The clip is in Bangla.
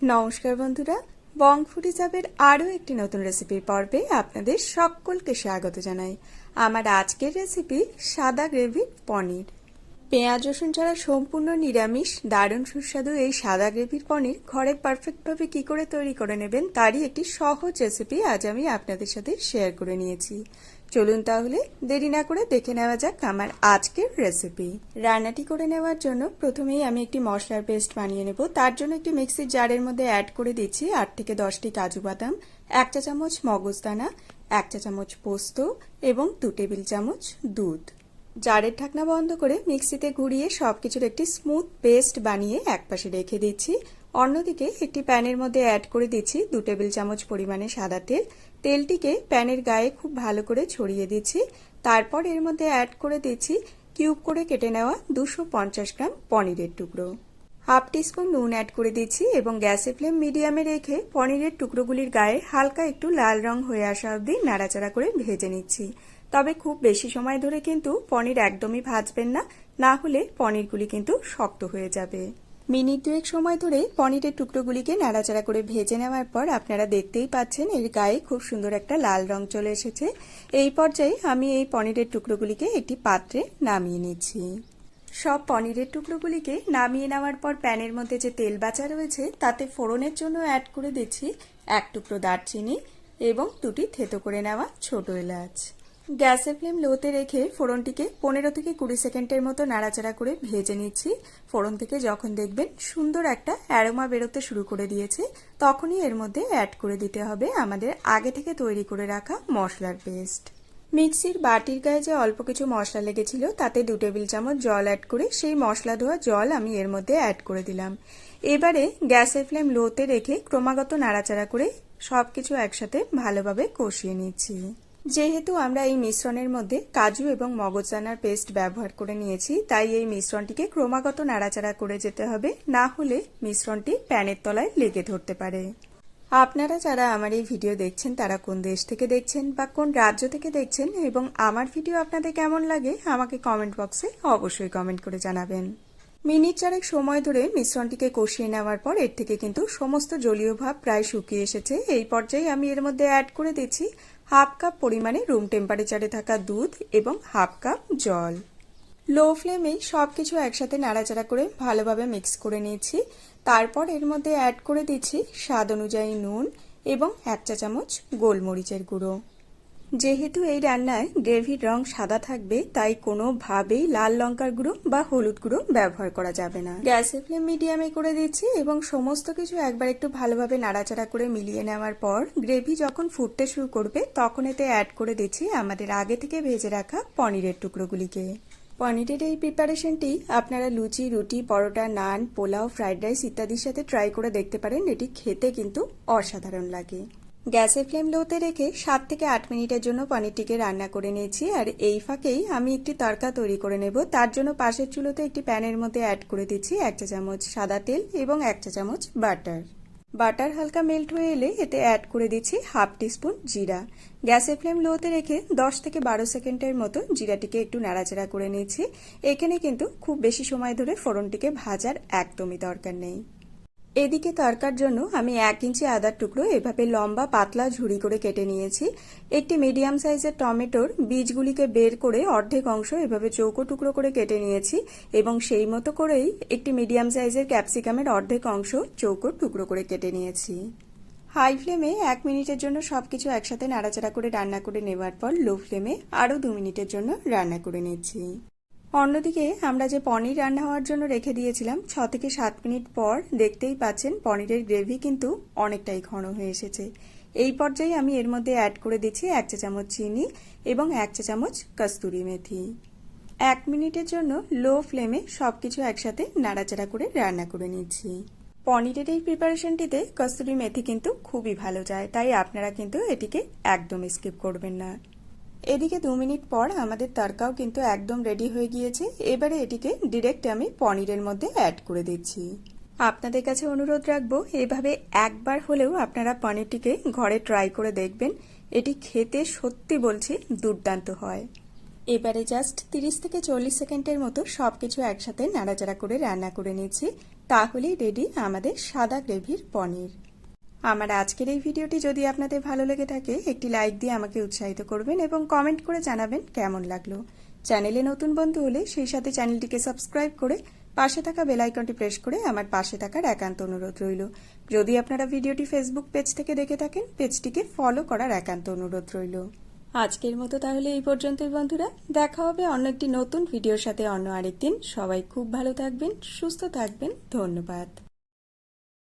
নমস্কার বন্ধুরা, বং ফুডি চাপের আরও একটি নতুন রেসিপির পর্বে আপনাদের সকলকে স্বাগত জানাই। আমার আজকের রেসিপি সাদা গ্রেভি পনির। পেঁয়াজ রসুন ছাড়া সম্পূর্ণ নিরামিষ দারুণ সুস্বাদু এই সাদা গ্রেভির পনির ঘরে পারফেক্টভাবে কি করে তৈরি করে নেবেন তারই একটি সহজ রেসিপি আজ আমি আপনাদের সাথে শেয়ার করে নিয়েছি। চলুন তাহলে দেরি না করে দেখে নেওয়া যাক আমার আজকের রেসিপি। রান্নাটি করে নেওয়ার জন্য প্রথমেই আমি একটি মশলার পেস্ট বানিয়ে নেব। তার জন্য একটি মিক্সির জারের মধ্যে অ্যাড করে দিচ্ছি 8 থেকে 10টি কাজু বাদাম, 1 চা চামচ মগজদানা, 1 চা চামচ পোস্ত এবং 2 টেবিল চামচ দুধ। জারের ঢাকনা বন্ধ করে মিক্সিতে ঘুরিয়ে সবকিছুর একটি স্মুথ পেস্ট বানিয়ে একপাশে রেখে দিচ্ছি। অন্যদিকে একটি প্যানের মধ্যে অ্যাড করে দিচ্ছি 2 টেবিল চামচ পরিমাণে সাদা তেল। তেলটিকে প্যানের গায়ে খুব ভালো করে ছড়িয়ে দিচ্ছি। তারপর এর মধ্যে অ্যাড করে দিচ্ছি কিউব করে কেটে নেওয়া 250 গ্রাম পনিরের টুকরো। হাফ টিস্পুন নুন অ্যাড করে দিচ্ছি এবং গ্যাসের ফ্লেম মিডিয়ামে রেখে পনিরের টুকরোগুলির গায়ে হালকা একটু লাল রং হয়ে আসা অবধি নাড়াচাড়া করে ভেজে নিচ্ছি। তবে খুব বেশি সময় ধরে কিন্তু পনির একদমই ভাজবেন না, না হলে পনিরগুলি কিন্তু শক্ত হয়ে যাবে। মিনিট 2 সময় ধরে পনিরের টুকরোগুলিকে নাড়াচাড়া করে ভেজে নেওয়ার পর আপনারা দেখতেই পাচ্ছেন এর গায়ে খুব সুন্দর একটা লাল রং চলে এসেছে। এই পর্যায়ে আমি এই পনিরের টুকরোগুলিকে একটি পাত্রে নামিয়ে নিচ্ছি। সব পনিরের টুকরোগুলিকে নামিয়ে নেওয়ার পর প্যানের মধ্যে যে তেল বাঁচা রয়েছে তাতে ফোড়নের জন্য অ্যাড করে দিচ্ছি 1 টুকরো দারচিনি এবং 2টি থেতো করে নেওয়া ছোট এলাচ। গ্যাসের ফ্লেম লোতে রেখে ফোড়নটিকে 15 থেকে 20 সেকেন্ডের মতো নাড়াচাড়া করে ভেজে নিচ্ছি। ফোড়ন থেকে যখন দেখবেন সুন্দর একটা অ্যারোমা বেরোতে শুরু করে দিয়েছে তখনই এর মধ্যে অ্যাড করে দিতে হবে আমাদের আগে থেকে তৈরি করে রাখা মশলার পেস্ট। মিক্সির বাটির গায়ে যে অল্প কিছু মশলা লেগেছিল তাতে 2 টেবিল চামচ জল অ্যাড করে সেই মশলা ধোয়া জল আমি এর মধ্যে অ্যাড করে দিলাম। এবারে গ্যাসের ফ্লেম লোতে রেখে ক্রমাগত নাড়াচাড়া করে সবকিছু একসাথে ভালোভাবে কষিয়ে নিচ্ছি। যেহেতু আমরা এই মিশ্রণের মধ্যে কাজু এবং মগজদানার পেস্ট ব্যবহার করে নিয়েছি তাই এই মিশ্রণটিকে ক্রমাগত নাড়াচাড়া করে যেতে হবে, না হলে মিশ্রণটি প্যানের তলায় লেগে ধরতে পারে। আপনারা যারা আমার এই ভিডিও দেখছেন তারা কোন দেশ থেকে দেখছেন বা কোন রাজ্য থেকে দেখছেন এবং আমার ভিডিও আপনাদের কেমন লাগে আমাকে কমেন্ট বক্সে অবশ্যই কমেন্ট করে জানাবেন। মিনিট 4 সময় ধরে মিশ্রণটিকে কষিয়ে নেওয়ার পর এর থেকে কিন্তু সমস্ত জলীয় ভাব প্রায় শুকিয়ে এসেছে। এই পর্যায়ে আমি এর মধ্যে অ্যাড করে দিচ্ছি হাফ কাপ পরিমাণে রুম টেম্পারেচারে থাকা দুধ এবং হাফ কাপ জল। লো ফ্লেমে সবকিছু একসাথে নাড়াচাড়া করে ভালোভাবে মিক্স করে নিয়েছি। তারপর এর মধ্যে অ্যাড করে দিচ্ছি স্বাদ অনুযায়ী নুন এবং 1 চা চামচ গোলমরিচের গুঁড়ো। যেহেতু এই রান্নায় গ্রেভির রং সাদা থাকবে তাই কোনোভাবেই লাল লঙ্কার গুঁড়ো বা হলুদ গুঁড়ো ব্যবহার করা যাবে না। গ্যাসের ফ্লেম মিডিয়ামে করে দিচ্ছি এবং সমস্ত কিছু একবার একটু ভালোভাবে নাড়াচাড়া করে মিলিয়ে নেওয়ার পর গ্রেভি যখন ফুটতে শুরু করবে তখন এতে অ্যাড করে দিচ্ছি আমাদের আগে থেকে ভেজে রাখা পনিরের টুকরোগুলিকে। পনিরের এই প্রিপারেশনটি আপনারা লুচি, রুটি, পরোটা, নান, পোলাও, ফ্রাইড রাইস ইত্যাদির সাথে ট্রাই করে দেখতে পারেন। এটি খেতে কিন্তু অসাধারণ লাগে। গ্যাসের ফ্লেম লোতে রেখে 7 থেকে 8 মিনিটের জন্য পনিরটিকে রান্না করে নিয়েছি। আর এই ফাঁকেই আমি একটি তড়কা তৈরি করে নেব। তার জন্য পাশের চুলোতে একটি প্যানের মধ্যে অ্যাড করে দিচ্ছি 1 চা চামচ সাদা তেল এবং 1 চা চামচ বাটার। বাটার হালকা মেল্ট হয়ে এলে এতে অ্যাড করে দিচ্ছি হাফ টিস্পুন জিরা। গ্যাসের ফ্লেম লোতে রেখে 10 থেকে 12 সেকেন্ডের মতো জিরাটিকে একটু নাড়াচাড়া করে নিচ্ছি। এখানে কিন্তু খুব বেশি সময় ধরে ফোড়নটিকে ভাজার একদমই দরকার নেই। এদিকে তরকার জন্য আমি 1 ইঞ্চি আদার টুকরো এভাবে লম্বা পাতলা ঝুরি করে কেটে নিয়েছি। একটি মিডিয়াম সাইজের টমেটোর বীজগুলিকে বের করে অর্ধেক অংশ এভাবে চৌকো টুকরো করে কেটে নিয়েছি এবং সেই মতো করেই একটি মিডিয়াম সাইজের ক্যাপসিকামের অর্ধেক অংশ চৌকো টুকরো করে কেটে নিয়েছি। হাই ফ্লেমে 1 মিনিটের জন্য সবকিছু একসাথে নাড়াচাড়া করে রান্না করে নেওয়ার পর লো ফ্লেমে আরও 2 মিনিটের জন্য রান্না করে নিচ্ছি। অন্যদিকে আমরা যে পনির রান্না হওয়ার জন্য রেখে দিয়েছিলাম 6 থেকে 7 মিনিট পর দেখতেই পাচ্ছেন পনিরের গ্রেভি কিন্তু অনেকটাই ঘন হয়ে এসেছে। এই পর্যায়ে আমি এর মধ্যে অ্যাড করে দিচ্ছি 1 চা চামচ চিনি এবং 1 চা চামচ কস্তুরি মেথি। 1 মিনিটের জন্য লো ফ্লেমে সবকিছু একসাথে নাড়াচাড়া করে রান্না করে নিচ্ছি। পনিরের এই প্রিপারেশনটিতে কস্তুরি মেথি কিন্তু খুবই ভালো যায়, তাই আপনারা কিন্তু এটিকে একদম স্কিপ করবেন না। এদিকে 2 মিনিট পর আমাদের তরকাও কিন্তু একদম রেডি হয়ে গিয়েছে। এবারে এটিকে ডিরেক্ট আমি পনিরের মধ্যে অ্যাড করে দিচ্ছি। আপনাদের কাছে অনুরোধ রাখবো এভাবে একবার হলেও আপনারা পনিরটিকে ঘরে ট্রাই করে দেখবেন। এটি খেতে সত্যি বলছি দুর্দান্ত হয়। এবারে জাস্ট 30 থেকে 40 সেকেন্ডের মতো সবকিছু একসাথে নাড়াচাড়া করে রান্না করে নিচ্ছি। তাহলেই রেডি আমাদের সাদা গ্রেভির পনির। আমার আজকের এই ভিডিওটি যদি আপনাদের ভালো লেগে থাকে একটি লাইক দিয়ে আমাকে উৎসাহিত করবেন এবং কমেন্ট করে জানাবেন কেমন লাগলো। চ্যানেলে নতুন বন্ধু হলে সেই সাথে চ্যানেলটিকে সাবস্ক্রাইব করে পাশে থাকা বেল আইকনটি প্রেস করে আমার পাশে থাকার একান্ত অনুরোধ রইল। যদি আপনারা ভিডিওটি ফেসবুক পেজ থেকে দেখে থাকেন পেজটিকে ফলো করার একান্ত অনুরোধ রইল। আজকের মতো তাহলে এই পর্যন্তই বন্ধুরা, দেখা হবে অন্য একটি নতুন ভিডিওর সাথে অন্য আরেকদিন। সবাই খুব ভালো থাকবেন, সুস্থ থাকবেন। ধন্যবাদ।